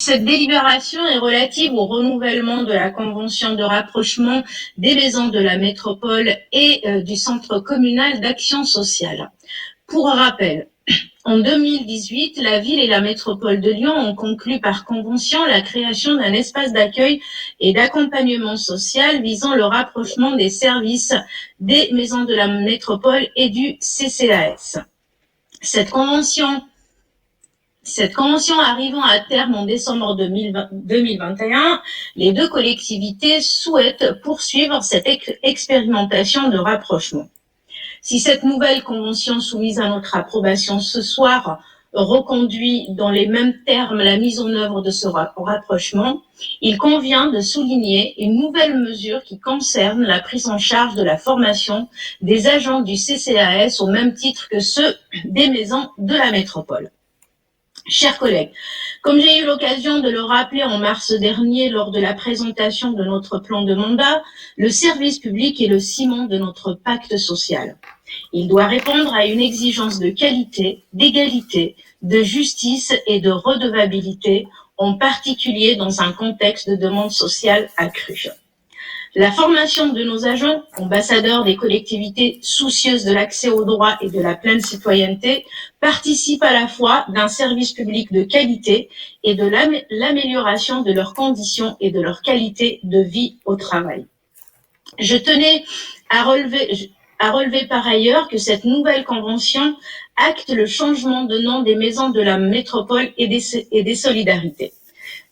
Cette délibération est relative au renouvellement de la convention de rapprochement des maisons de la métropole et du centre communal d'action sociale. Pour rappel, en 2018, la ville et la métropole de Lyon ont conclu par convention la création d'un espace d'accueil et d'accompagnement social visant le rapprochement des services des maisons de la métropole et du CCAS. Cette convention arrivant à terme en décembre 2021, les deux collectivités souhaitent poursuivre cette expérimentation de rapprochement. Si cette nouvelle convention soumise à notre approbation ce soir reconduit dans les mêmes termes la mise en œuvre de ce rapprochement, il convient de souligner une nouvelle mesure qui concerne la prise en charge de la formation des agents du CCAS au même titre que ceux des maisons de la métropole. Chers collègues, comme j'ai eu l'occasion de le rappeler en mars dernier lors de la présentation de notre plan de mandat, le service public est le ciment de notre pacte social. Il doit répondre à une exigence de qualité, d'égalité, de justice et de redevabilité, en particulier dans un contexte de demande sociale accrue. La formation de nos agents, ambassadeurs des collectivités soucieuses de l'accès aux droits et de la pleine citoyenneté, participe à la fois d'un service public de qualité et de l'amélioration de leurs conditions et de leur qualité de vie au travail. Je tenais à relever par ailleurs que cette nouvelle convention acte le changement de nom des maisons de la métropole et des solidarités.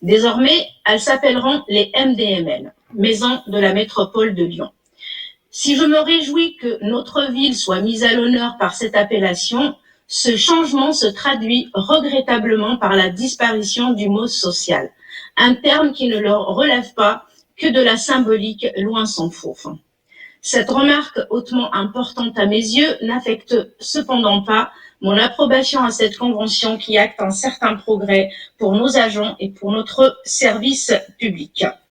Désormais, elles s'appelleront les MDML, Maisons de la métropole de Lyon. Si je me réjouis que notre ville soit mise à l'honneur par cette appellation, ce changement se traduit regrettablement par la disparition du mot social, un terme qui ne leur relève pas que de la symbolique, loin s'en faut. Cette remarque hautement importante à mes yeux n'affecte cependant pas mon approbation à cette convention qui acte un certain progrès pour nos agents et pour notre service public.